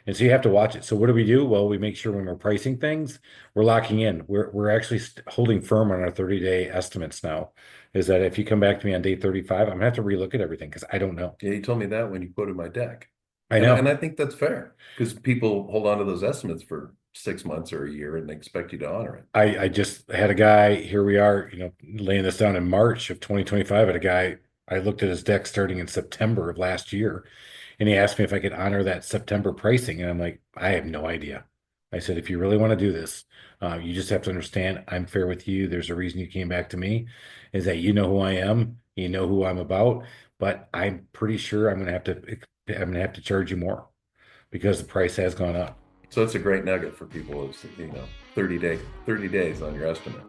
And so you have to watch it. So what do? Well, we make sure when we're pricing things, we're locking in. We're actually holding firm on our 30-day estimates now. Is that if you come back to me on day 35, I'm gonna have to relook at everything because I don't know. Yeah, you told me that when you quoted my deck. I And know. I think that's fair because people hold on to those estimates for 6 months or a year and they expect you to honor it. I just had a guy, here we are, laying this down in March of 2025 at a guy. I looked at his deck starting in September of last year, and he asked me if I could honor that September pricing. And I'm like, I have no idea. I said, if you really want to do this, you just have to understand I'm fair with you. There's a reason you came back to me, is that you know who I am, you know who I'm about, but I'm pretty sure I'm gonna have to charge you more because the price has gone up. So it's a great nugget for people is, 30 days on your estimate.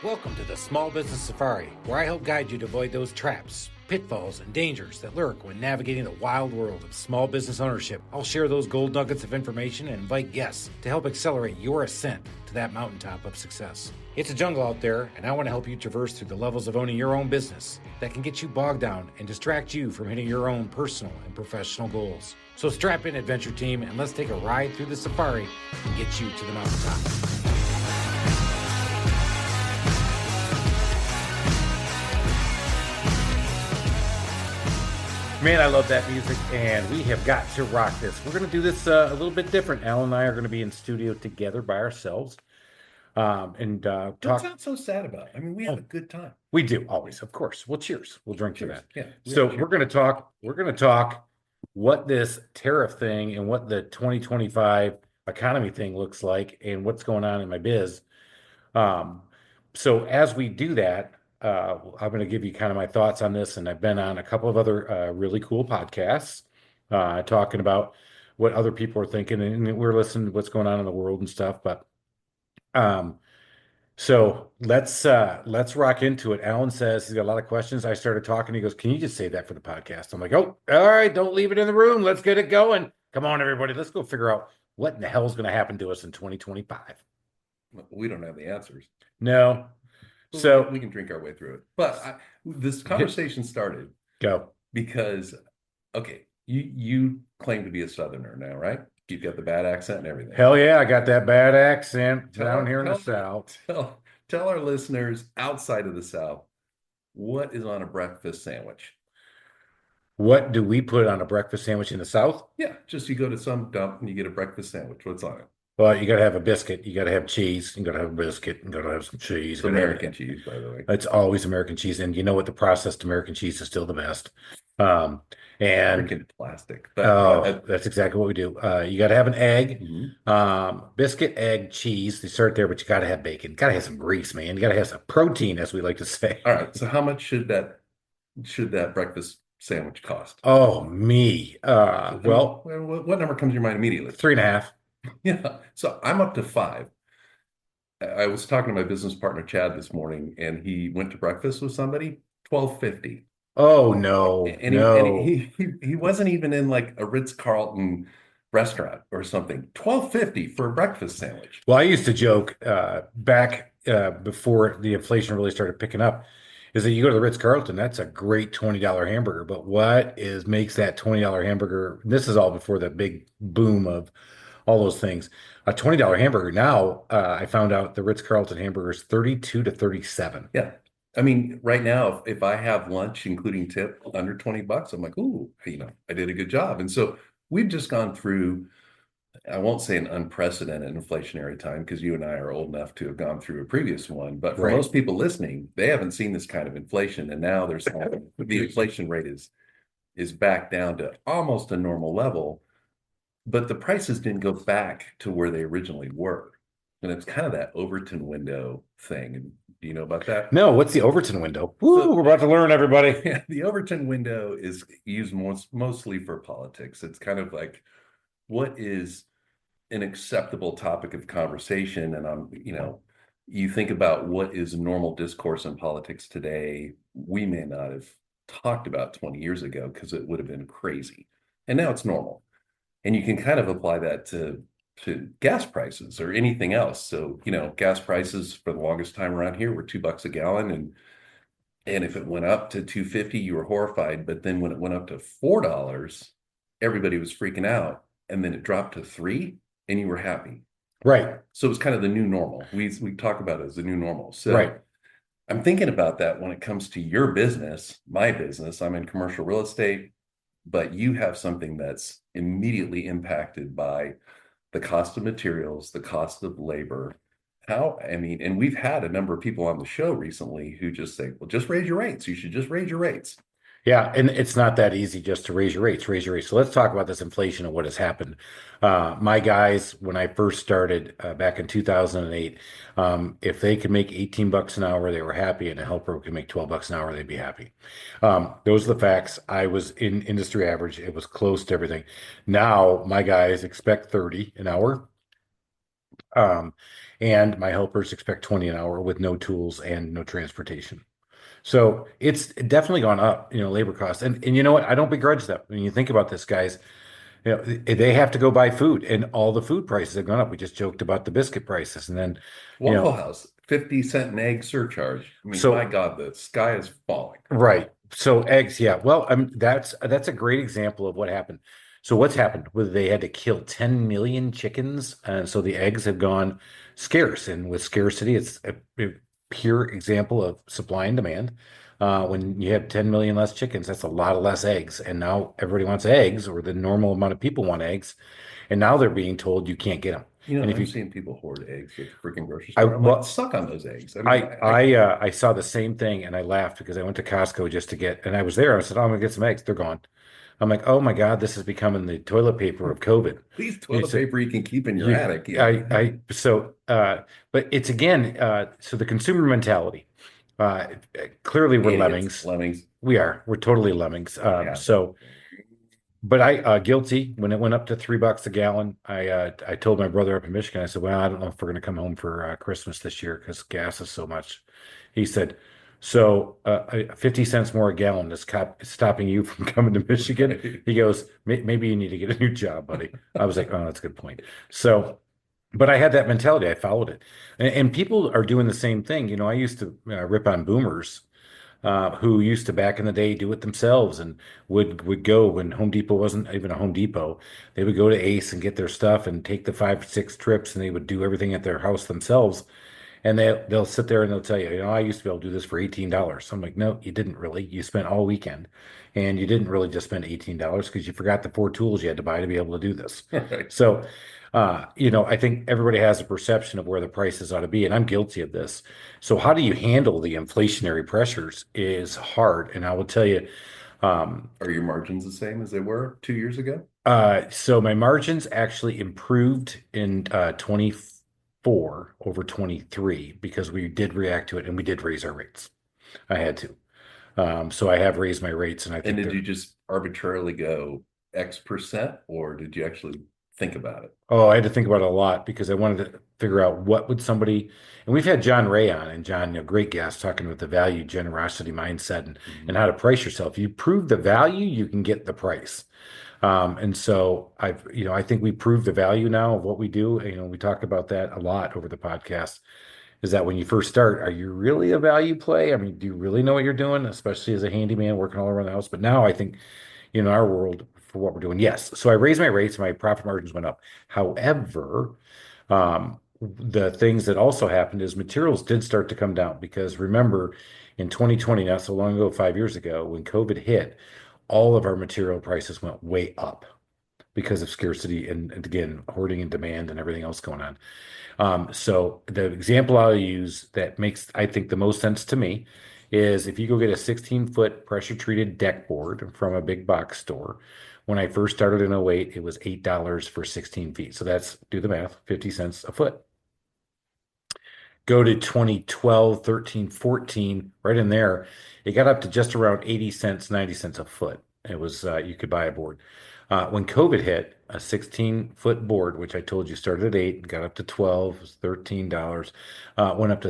Welcome to the Small Business Safari, where I help guide you to avoid those traps, pitfalls, and dangers that lurk when navigating the wild world of small business ownership. I'll share those gold nuggets of information and invite guests to help accelerate your ascent to that mountaintop of success. It's a jungle out there, and I want to help you traverse through the levels of owning your own business that can get you bogged down and distract you from hitting your own personal and professional goals. So strap in, adventure team, and let's take a ride through the safari and get you to the mountaintop. Man, I love that music, and we have got to rock this. We're going to do this a little bit different. Alan and I are going to be in studio together by ourselves, and What's talk. that so sad about? I mean, we have a Oh, good time. we do always, of course. Well, cheers. We'll drink to Cheers. that. Yeah, we So are. we're Cheers. going to talk. We're going to talk what this tariff thing and what the 2025 economy thing looks like, and what's going on in my biz. Um, so as we do that, I'm going to give you kind of my thoughts on this, and I've been on a couple of other really cool podcasts talking about what other people are thinking, and we're listening to what's going on in the world and stuff. But um, so let's rock into it. Alan says he's got a lot of questions. I started talking. He goes, "Can you just save that for the podcast?" I'm like, "Oh, all right, don't leave it in the room. Let's get it going. Come on, everybody. Let's go figure out what in the hell is going to happen to us in 2025." We don't have the answers, No. but we So can drink our way through it. But this hit conversation started go. because, okay, you claim to be a Southerner now, right? You've got the bad accent and everything. Hell yeah, I got that bad accent Tell down our here in the tell South. tell our listeners outside of the South what is on a breakfast sandwich. What do we put on a breakfast sandwich in the South? Yeah, just you go to some dump and you get a breakfast sandwich. What's on it? Well, you got to have a biscuit. You got to have cheese. You got to have a biscuit. You got to have some cheese. It's You got to have American it. cheese, by the way. It's always American cheese. And you know what? The processed American cheese is still the best. Um, and Freaking plastic. But oh, that's exactly what we do. You got to have an egg, mhm. biscuit, egg, cheese. They start there, but you got to have bacon. Got to have some grease, man. You got to have some protein, as we like to say. All right. So how much should that breakfast sandwich cost? Oh, me. I mean, Well, what number comes to your mind immediately? 3.5. Yeah. So I'm up to five. I was talking to my business partner Chad this morning, and he went to breakfast with somebody, 12.50. Oh no, no. He wasn't even in like a Ritz-Carlton restaurant or something. 12.50 for a breakfast sandwich. Well, I used to joke back before the inflation really started picking up, is that you go to the Ritz-Carlton, that's a great $20 hamburger. But what is makes that $20 hamburger? This is all before the big boom of all those things. A $20 hamburger now, I found out the Ritz-Carlton hamburger is 32 to 37. Yeah. I mean, right now, if I have lunch, including tip, under $20, I'm like, ooh, I did a good job. And so we've just gone through, I won't say an unprecedented inflationary time because you and I are old enough to have gone through a previous one. But for Right. most people listening, they haven't seen this kind of inflation. And now there's the inflation rate is back down to almost a normal level, but the prices didn't go back to where they originally were. And it's kind of that Overton window thing. And do you know about that? No, what's the Overton window? Woo, So we're about to learn, everybody. yeah, the Overton window is used mostly for politics. It's kind of like what is an acceptable topic of conversation. And you think about what is normal discourse in politics today, we may not have talked about 20 years ago because it would have been crazy. And now it's normal. And you can kind of apply that to gas prices or anything else. So, gas prices for the longest time around here were $2 a gallon. And if it went up to 250, you were horrified. But then when it went up to $4, everybody was freaking out. and then it dropped to 3 and you were happy. Right. So it's kind of the new normal. We talk about it as the new normal. So Right. I'm thinking about that when it comes to your business, my business. I'm in commercial real estate, but you have something that's immediately impacted by the cost of materials, the cost of labor. How, I mean, and we've had a number of people on the show recently who just say, well, just raise your rates. You should just raise your rates. Yeah, and it's not that easy just to raise your rates, raise your rates. So let's talk about this inflation and what has happened. My guys, when I first started back in 2008, if they could make 18 bucks an hour, they were happy, and a helper could make 12 bucks an hour, they'd be happy. Those are the facts. I was in industry average. It was close to everything. Now my guys expect 30 an hour. Um, and my helpers expect 20 an hour with no tools and no transportation. So it's definitely gone up, labor costs. And you know what? I don't begrudge them. When you think about this, guys, they have to go buy food and all the food prices have gone up. We just joked about the biscuit prices. And then, you Waffle know, House, 50 cent an egg surcharge. I mean, my so God, the sky is falling. right. So eggs, yeah. Well, that's a great example of what happened. So what's happened? Well, they had to kill 10 million chickens, and so the eggs have gone scarce. And with scarcity, it's a pure example of supply and demand. When you have 10 million less chickens, that's a lot of less eggs. And now everybody wants eggs, or the normal amount of people want eggs. And now they're being told you can't get them. You know, And if I'm you, seeing people hoard eggs at the freaking grocery I store. I'm like, well, suck on those eggs. I mean, I saw the same thing and I laughed because I went to Costco just to get, and I was there. I said, "Oh, I'm gonna get some eggs." They're gone. I'm like, "Oh my God, this is becoming the toilet paper of COVID." please toilet It's paper you can keep in your attic. Yeah. but it's again, so the consumer mentality. Uh, Clearly we're Idiots, lemmings. lemmings. We're totally lemmings. Yeah. But I guilty when it went up to $3 a gallon. I told my brother up in Michigan. I said, "Well, I don't know if we're going to come home for Christmas this year because gas is so much." He said, "So 50 cents more a gallon is stopping you from coming to Michigan?" Right. He goes, Maybe you need to get a new job, buddy." I was like, "Oh, that's a good point." So, but I had that mentality. I followed it, and people are doing the same thing. I used to rip on boomers who used to back in the day do it themselves and would go when Home Depot wasn't even a Home Depot. They would go to Ace and get their stuff and take the 5, 6 trips, and they would do everything at their house themselves. And they'll sit there and they'll tell you, I used to be able to do this for $18. I'm like, no, you didn't really. You spent all weekend, and you didn't really just spend $18 because you forgot the 4 tools you had to buy to be able to do this. Right. So, I think everybody has a perception of where the prices ought to be, and I'm guilty of this. So, how do you handle the inflationary pressures is hard. And I will tell you, um, Are your margins the same as they were 2 years ago? so my margins actually improved in 24 over 23 because we did react to it and we did raise our rates. I had to. So I have raised my rates, and I And think did they're. you just arbitrarily go X%, or did you actually think about it? Oh, I had to think about it a lot because I wanted to figure out what would somebody, and we've had John Ray on, and John, great guest, talking about the value generosity mindset and Mhm. how to price yourself. You prove the value, you can get the price. And so I think we proved the value now of what we do. We talk about that a lot over the podcast. Is that when you first start, are you really a value play? I mean, do you really know what you're doing, especially as a handyman working all around the house? But now I think in our world for what we're doing. Yes. So I raised my rates, my profit margins went up. However, the things that also happened is materials did start to come down because remember in 2020, not so long ago, 5 years ago, when COVID hit, all of our material prices went way up because of scarcity and again, hoarding and demand and everything else going on. So the example I'll use that makes, I think, the most sense to me is if you go get a 16-foot pressure treated deck board from a big box store. When I first started in '08, it was $8 for 16 feet. So that's, do the math, 50 cents a foot. Go to 2012, 13, 14, right in there, it got up to just around 80 cents, 90 cents a foot. It was, you could buy a board. When COVID hit, a 16-foot board, which I told you started at 8, got up to 12, was $13, went up to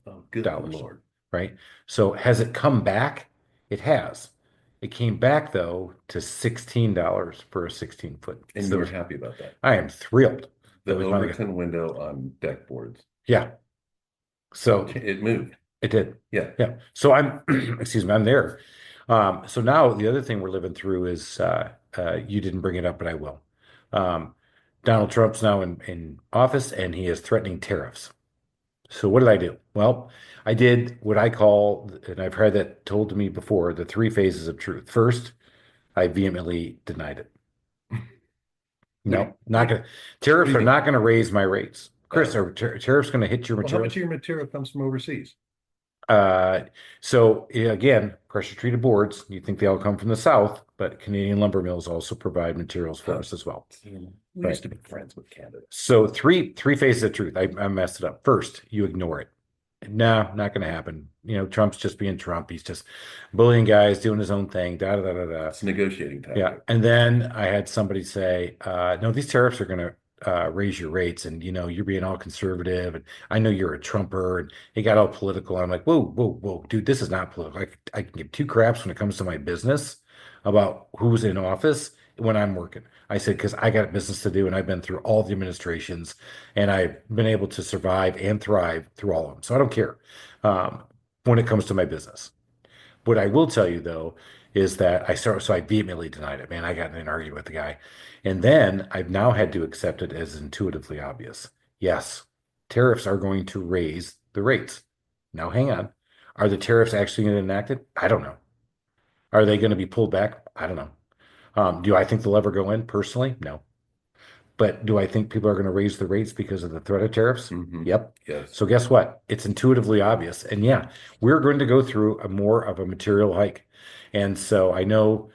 Oh, good $32, Lord. right? So has it come back? It has. It came back though to $16 for a 16-foot. And So you were happy about that. I am thrilled that The we finally got, Overton window on deck boards, yeah. So it moved. it did. Yeah. Yeah. So I'm, excuse me, I'm there. So now the other thing we're living through is you didn't bring it up, but I will. Donald Trump's now in office and he is threatening tariffs. So what did I do? Well, I did what I call, and I've heard that told to me before, the three phases of truth. First, I vehemently denied it. No, not gonna. What do Tariffs you are think? not going to raise my rates. Chris, Oh, are tariffs going to hit your well, how much materials? of your material comes from overseas? So again, pressure treated boards, you think they all come from the South, but Canadian lumber mills also provide materials for Huh. us as well. We used to be friends with Canada. So three phases of truth. I messed it up. First, you ignore it. No, not going to happen. Trump's just being Trump. He's just bullying guys, doing his own thing. Da da da da da. It's a negotiating Yeah. tactic. And then I had somebody say, no, these tariffs are going to raise your rates. And, you're being all conservative. And I know you're a Trumper. And it got all political. I'm like, whoa, whoa, whoa, dude, this is not political. I can give two craps when it comes to my business about who's in office when I'm working. I said, because I got business to do. And I've been through all the administrations and I've been able to survive and thrive through all of them. So I don't care um, when it comes to my business. What I will tell you though is that so I vehemently denied it. Man, I got in an argument with the guy. And then I've now had to accept it as intuitively obvious. Yes, tariffs are going to raise the rates. Now, hang on. Are the tariffs actually going to be enacted? I don't know. Are they going to be pulled back? I don't know. Do I think they'll ever go in personally? No. But do I think people are going to raise the rates because of the threat of tariffs? Mhm. Yep. Yes. So guess what? It's intuitively obvious. And yeah, we're going to go through a more of a material hike. And so I know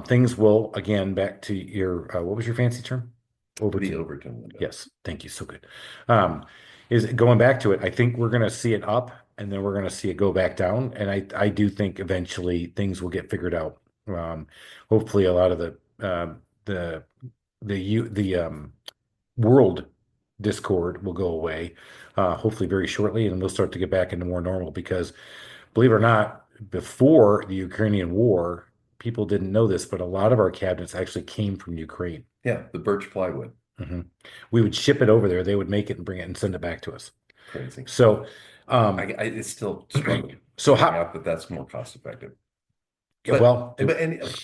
things will, again, back to your, what was your fancy term? The Overton. Overton window. Yes. Thank you. So good. Um, is going back to it, I think we're going to see it up and then we're going to see it go back down. And I do think eventually things will get figured out. Hopefully a lot of the the world discord will go away, hopefully very shortly, and we'll start to get back into more normal. Because believe it or not, before the Ukrainian war, people didn't know this, but a lot of our cabinets actually came from Ukraine. Yeah, the birch plywood. hmm We would ship it over there. They would make it and bring it and send it back to us. Crazy. So, It's still struggling. so figuring how? out that that's more cost effective. Yeah, well,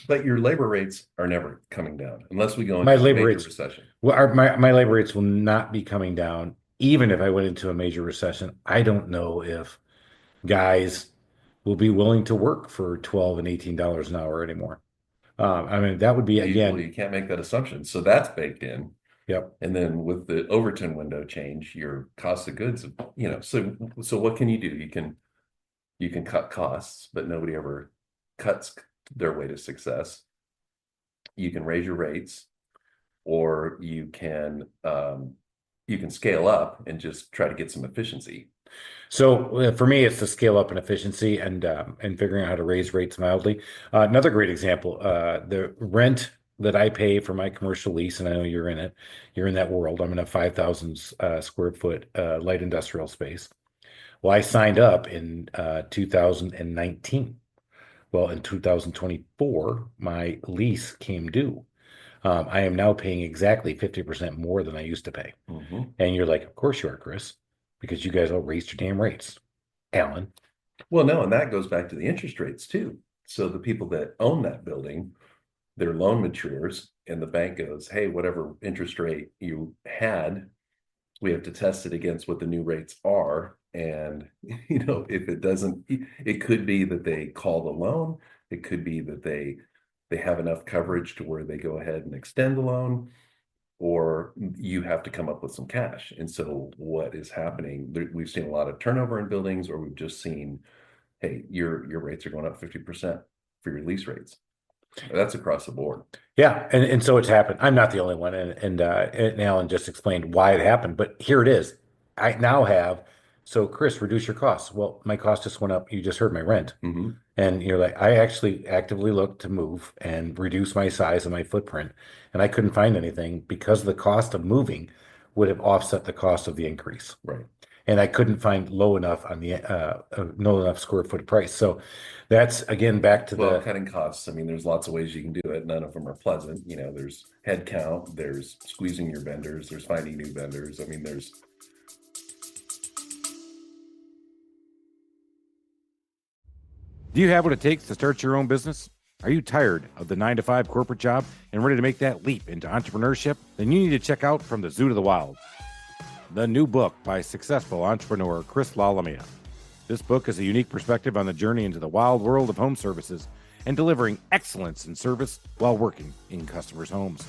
But your labor rates are never coming down unless we go my into a labor major rates, recession. well, my labor rates will not be coming down, even if I went into a major recession. I don't know if guys will be willing to work for 12 and $18 an hour anymore. I mean, that would be Well, again, you can't make that assumption. So that's baked in. yep. And then with the Overton window change, your cost of goods, so what can you do? You can cut costs, but nobody ever cuts their way to success. You can raise your rates, or you can scale up and just try to get some efficiency. So for me, it's the scale up in efficiency and figuring out how to raise rates mildly. Another great example, the rent that I pay for my commercial lease, and I know you're in it, you're in that world. I'm in a 5,000 square foot light industrial space. Well, I signed up in 2019. Well, in 2024, my lease came due. I am now paying exactly 50% more than I used to pay. Mm-hmm. And you're like, of course you are, Chris, because you guys all raised your damn rates. Alan. Well, no, and that goes back to the interest rates too. So the people that own that building, their loan matures, and the bank goes, "Hey, whatever interest rate you had, we have to test it against what the new rates are." And if it doesn't, it could be that they call the loan. It could be that they have enough coverage to where they go ahead and extend the loan, or you have to come up with some cash. And so what is happening, we've seen a lot of turnover in buildings, or we've just seen, hey, your rates are going up 50% for your lease rates. That's across the board. Yeah, and so it's happened. I'm not the only one, and Alan just explained why it happened, but here it is. I now have, so Chris, reduce your costs. Well, my cost just went up. You just heard my rent. Mm-hmm. And you're like, I actually actively looked to move and reduce my size and my footprint, and I couldn't find anything because the cost of moving would have offset the cost of the increase. Right. And I couldn't find low enough on the low enough square foot price. So that's again back to Well, the cutting costs. I mean, there's lots of ways you can do it. None of them are pleasant. There's head count, there's squeezing your vendors, there's finding new vendors. I mean, there's Do you have what it takes to start your own business? Are you tired of the 9 to 5 corporate job and ready to make that leap into entrepreneurship? Then you need to check out From the Zoo to the Wild, the new book by successful entrepreneur Chris Lalamia. This book is a unique perspective on the journey into the wild world of home services and delivering excellence in service while working in customers' homes.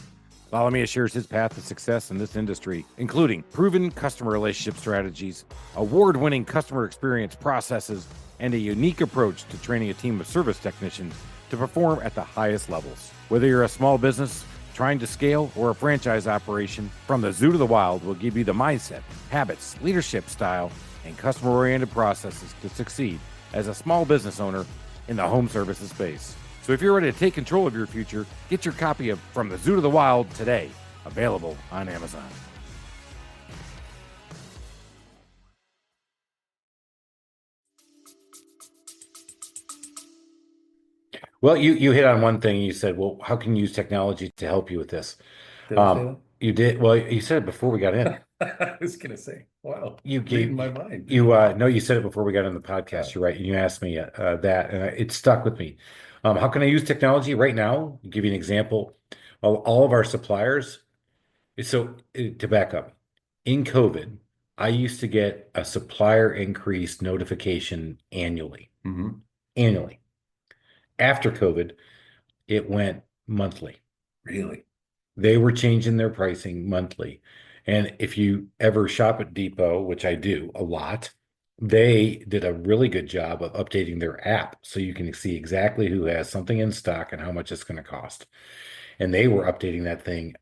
Lalamia shares his path to success in this industry, including proven customer relationship strategies, award-winning customer experience processes, and a unique approach to training a team of service technicians to perform at the highest levels. Whether you're a small business trying to scale or a franchise operation, From the Zoo to the Wild will give you the mindset, habits, leadership style, and customer-oriented processes to succeed as a small business owner in the home services space. So if you're ready to take control of your future, get your copy of From the Zoo to the Wild today, available on Amazon. Well, you hit on one thing. You said, well, how can you use technology to help you with this? Did I say You did. Well, you said it before we got in. that? I was gonna say, wow, You reading gave my mind. no, you said it before we got on the podcast. You're right. And you asked me that, and it stuck with me. How can I use technology right now? I'll give you an example. All of our suppliers. So to back up, in COVID, I used to get a supplier increase notification annually. Hmm. Annually. After COVID, it went monthly. Really? They were changing their pricing monthly. And if you ever shop at Depot, which I do a lot, they did a really good job of updating their app so you can see exactly who has something in stock and how much it's going to cost. And they were updating that thing,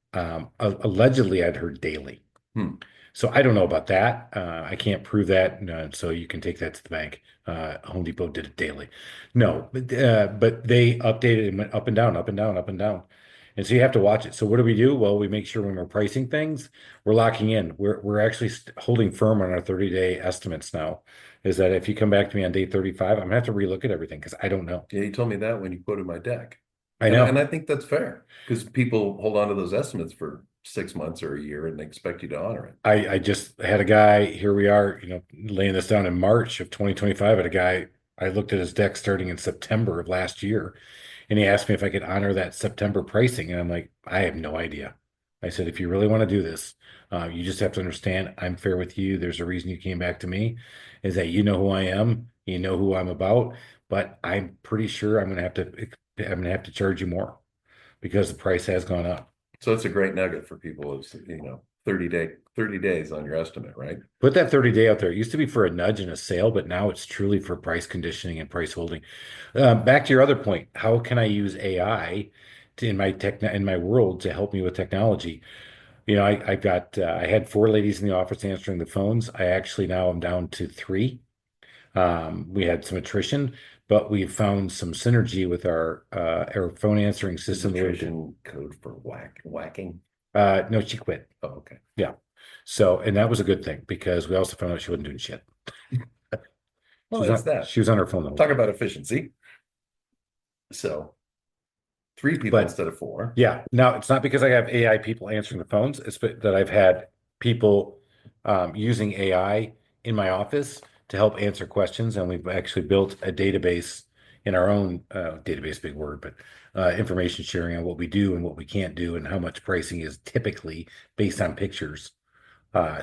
allegedly, I'd heard daily. Hmm. So I don't know about that. I can't prove that. So you can take that to the bank. Home Depot did it daily. No, but they updated and went up and down, up and down, up and down. And so you have to watch it. So what do we do? Well, we make sure when we're pricing things, we're locking in. We're actually holding firm on our 30-day estimates now. Is that if you come back to me on day 35, I'm gonna have to relook at everything because I don't know. Yeah, you told me that when you quoted my deck. I And, know. and I think that's fair because people hold on to those estimates for 6 months or a year and they expect you to honor it. I just had a guy, here we are, laying this down in March of 2025. Had a guy, I looked at his deck starting in September of last year, and he asked me if I could honor that September pricing. And I'm like, I have no idea. I said, if you really want to do this, you just have to understand I'm fair with you. There's a reason you came back to me, is that you know who I am, you know who I'm about, but I'm pretty sure I'm gonna have to charge you more because the price has gone up. So it's a great nugget for people is, 30 days on your estimate, right? Put that 30-day out there. It used to be for a nudge and a sale, but now it's truly for price conditioning and price holding. Back to your other point, how can I use AI in my world to help me with technology? I had four ladies in the office answering the phones. I actually now am down to three. We had some attrition, but we found some synergy with our phone answering Is system. attrition code for whacking? No, she quit. Oh, okay. Yeah. So, and that was a good thing because we also found out she wasn't doing shit. Well, that's that. She was on her phone the whole Talk time. about efficiency. So 3 people But instead of 4. yeah, now it's not because I have AI people answering the phones. It's that I've had people using AI in my office to help answer questions, and we've actually built a database in our own database, big word, but information sharing on what we do and what we can't do, and how much pricing is typically based on pictures.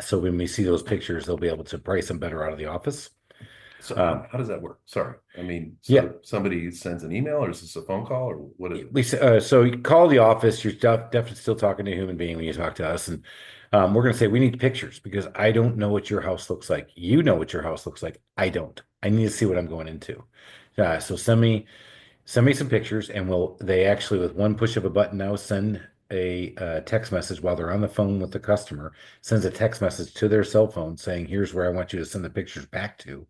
So when we see those pictures, they'll be able to price them better out of the office. So how Um, does that work? Sorry. I mean, so Yeah. somebody sends an email or is this a phone call or what is it? So you call the office. You're definitely still talking to a human being when you talk to us, and we're going to say we need pictures because I don't know what your house looks like. You know what your house looks like. I don't. I need to see what I'm going into. So send me some pictures, and they actually with one push of a button now send a text message while they're on the phone with the customer. Sends a text message to their cell phone saying, "Here's where I want you to send the pictures back to."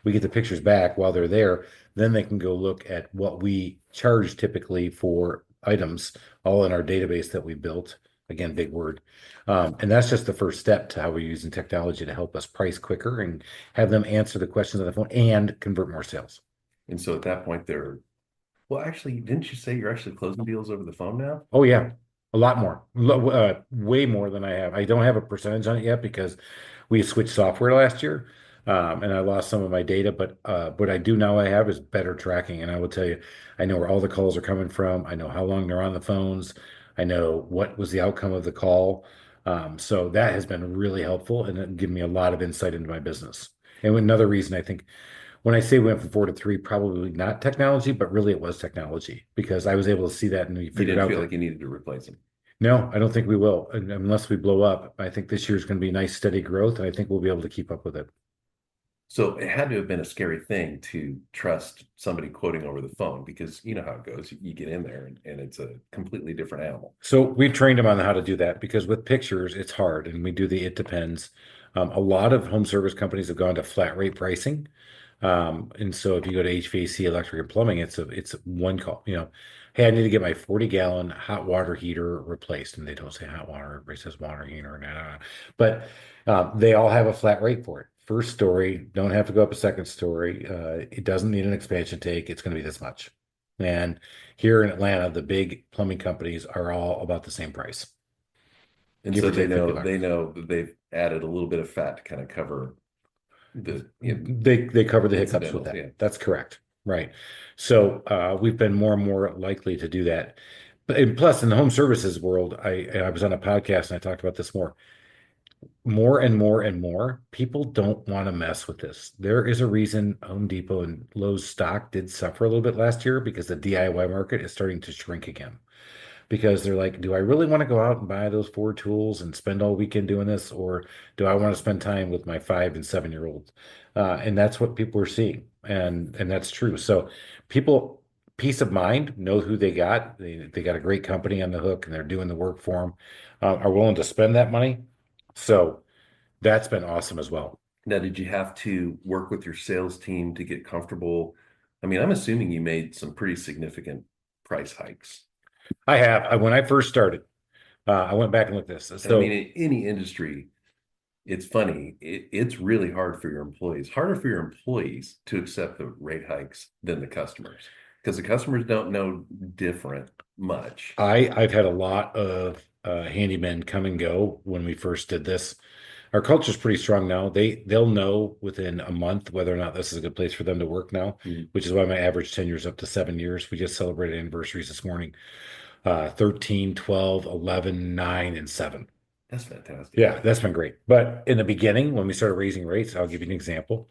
We get the pictures back while they're there. Then they can go look at what we charge typically for items, all in our database that we built. Again, big word. And that's just the first step to how we're using technology to help us price quicker and have them answer the questions on the phone and convert more sales. And so at that point well, actually, didn't you say you're actually closing deals over the phone now? Oh yeah, a lot more, way more than I have. I don't have a percentage on it yet because we switched software last year. And I lost some of my data, but what I do now I have is better tracking. And I will tell you, I know where all the calls are coming from. I know how long they're on the phones. I know what was the outcome of the call. So that has been really helpful and it given me a lot of insight into my business. And another reason I think when I say we went from 4 to 3, probably not technology, but really it was technology because I was able to see that and we You figured didn't out feel that like you needed to replace them. no, I don't think we will unless we blow up. I think this year is going to be nice, steady growth, and I think we'll be able to keep up with it. So it had to have been a scary thing to trust somebody quoting over the phone because you know how it goes. You get in there and it's a completely different animal. So we've trained them on how to do that because with pictures, it's hard, and we do the it depends. A lot of home service companies have gone to flat rate pricing. And so if you go to HVAC, electric, and plumbing, it's one call. Hey, I need to get my 40-gallon hot water heater replaced, and they don't say hot water, it says water heater, but they all have a flat rate for it. First story, don't have to go up a second story. It doesn't need an expansion tank. It's going to be this much. And here in Atlanta, the big plumbing companies are all about the same price, And give so or take 50 bucks. they know that they've added a little bit of fat to kind of cover the They cover the hiccups with incidentals. that. Yeah. That's correct. Right. So we've been more and more likely to do that. But and plus, in the home services world, I was on a podcast and I talked about this more and more and more. People don't want to mess with this. There is a reason Home Depot and Lowe's stock did suffer a little bit last year because the DIY market is starting to shrink again because they're like, do I really want to go out and buy those 4 tools and spend all weekend doing this, or do I want to spend time with my 5 and 7 year olds? And that's what people are seeing, and that's true. So people, peace of mind, know who they got. They got a great company on the hook, and they're doing the work for them. Are willing to spend that money. So that's been awesome as well. Now, did you have to work with your sales team to get comfortable? I mean, I'm assuming you made some pretty significant price hikes. I have. When I first started, I went back and looked at this. And I mean, So in any industry, it's funny. It's really hard for your employees, harder for your employees to accept the rate hikes than the customers because the customers don't know different much. I've had a lot of handymen come and go when we first did this. Our culture's pretty strong now. They'll know within a month whether or not this is a good place for them to work now, Mhm. which is why my average tenure is up to 7 years. We just celebrated anniversaries this morning. 13, 12, 11, 9, and 7. That's fantastic. Yeah, that's been great. But in the beginning, when we started raising rates, I'll give you an example.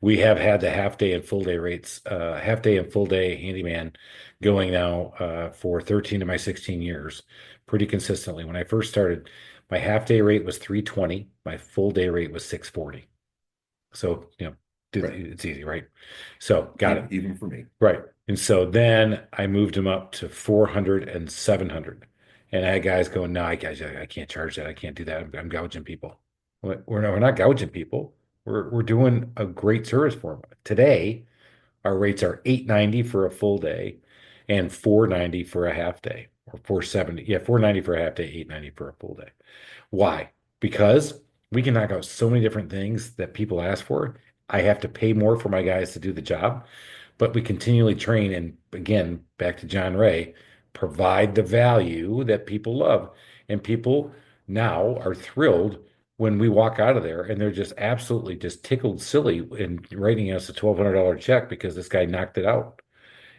We have had the half day and full day rates, half day and full day handyman going now for 13 of my 16 years pretty consistently. When I first started, my half day rate was 320, my full day rate was 640. So, Right. it's easy, right? So got it. Even for me. Right. And so then I moved them up to 400 and 700. And I had guys going, no, I can't charge that. I can't do that. I'm gouging people. We're not gouging people. We're doing a great service for them. Today, our rates are 890 for a full day and 490 for a half day or 470. Yeah, 490 for a half day, 890 for a full day. Why? Because we can knock out so many different things that people ask for. I have to pay more for my guys to do the job, but we continually train and again, back to John Ray, provide the value that people love. And people now are thrilled when we walk out of there and they're just absolutely just tickled silly in writing us a $1,200 check because this guy knocked it out.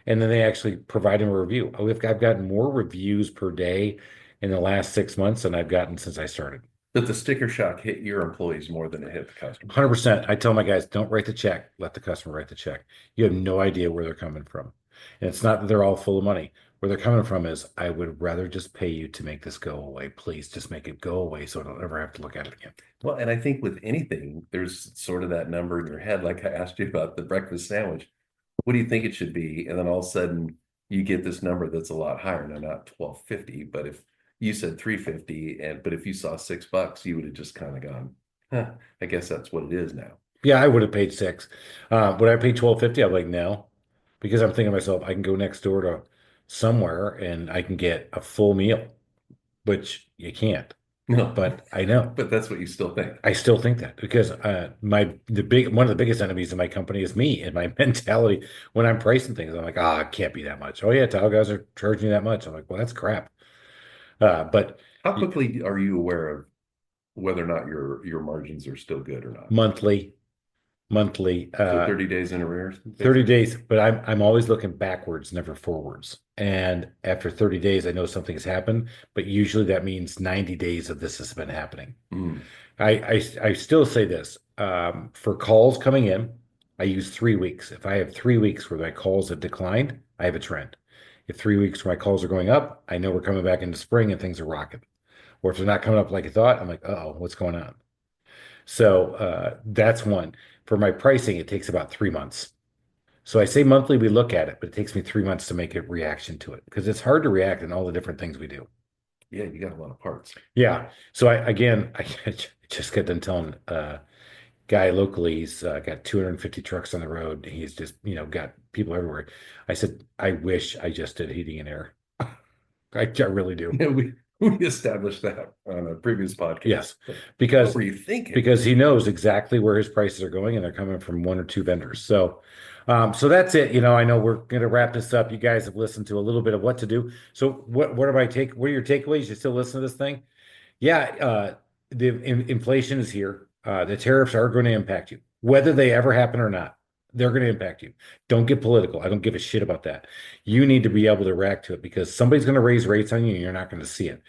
And then they actually provide him a review. I've gotten more reviews per day in the last 6 months than I've gotten since I started. But the sticker shock hit your employees more than it hit the customer. 100%. I tell my guys, don't write the check. Let the customer write the check. You have no idea where they're coming from. And it's not that they're all full of money. Where they're coming from is, I would rather just pay you to make this go away. Please just make it go away so I don't ever have to look at it again. Well, and I think with anything, there's sort of that number in your head, like I asked you about the breakfast sandwich. What do you think it should be? And then all of a sudden you get this number that's a lot higher. Now, not 1250, but if you said 350, but if you saw $6, you would have just kind of gone, huh, I guess that's what it is now. Yeah, I would have paid 6. Would I pay 12.50? I'm like, no, because I'm thinking to myself, I can go next door to somewhere and I can get a full meal, which you can't. No, But I know. but that's what you still think. I still think that because one of the biggest enemies of my company is me and my mentality when I'm pricing things. I'm like, it can't be that much. Oh yeah, tile guys are charging you that much. I'm like, well, that's crap. But How quickly are you aware of whether or not your margins are still good or not? monthly, monthly. So 30 days in arrears. 30 basically? days, but I'm always looking backwards, never forwards. And after 30 days, I know something has happened, but usually that means 90 days of this has been happening. Mm. I still say this for calls coming in, I use 3 weeks. If I have 3 weeks where my calls have declined, I have a trend. If 3 weeks where my calls are going up, I know we're coming back into spring and things are rocking. Or if they're not coming up like I thought, I'm like, uh-oh, what's going on? So that's one. For my pricing, it takes about 3 months. So I say monthly, we look at it, but it takes me 3 months to make a reaction to it because it's hard to react in all the different things we do. Yeah, you got a lot of parts. Yeah. So I just got done telling guy locally, he's got 250 trucks on the road. He's just, got people everywhere. I said, I wish I just did heating and air. I really do. Yeah, we established that on a previous podcast. Yes, What because were you thinking? he knows exactly where his prices are going, and they're coming from one or two vendors. So that's it. I know we're going to wrap this up. You guys have listened to a little bit of what to do. So what are what are your takeaways? You still listen to this thing? Yeah, the inflation is here. The tariffs are going to impact you, whether they ever happen or not. They're going to impact you. Don't get political. I don't give a shit about that. You need to be able to react to it because somebody's going to raise rates on you and you're not going to see it.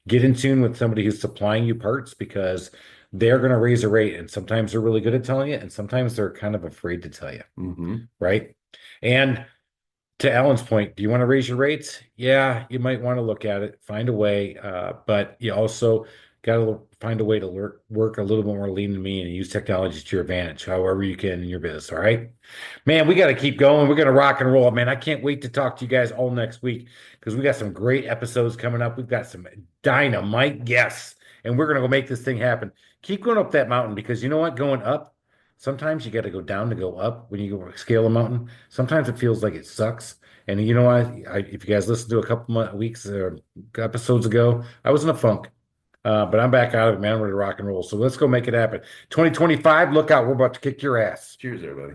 Get in tune with somebody who's supplying you parts because they're going to raise a rate. And sometimes they're really good at telling you, and sometimes they're kind of afraid to tell you, Hmm. right? And to Alan's point, do you want to raise your rates? Yeah, you might want to look at it, find a way, but you also got to find a way to work a little bit more lean and mean and use technologies to your advantage, however you can in your business. All right. Man, we got to keep going. We're going to rock and roll. Man, I can't wait to talk to you guys all next week because we got some great episodes coming up. We've got some dynamite guests, and we're going to go make this thing happen. Keep going up that mountain because you know what? Going up, sometimes you got to go down to go up when you go scale a mountain. Sometimes it feels like it sucks. And you know what? If you guys listened to a couple weeks or episodes ago, I was in a funk. But I'm back out of it, man. We're ready to rock and roll. So let's go make it happen. 2025, look out. We're about to kick your ass. Cheers, everybody.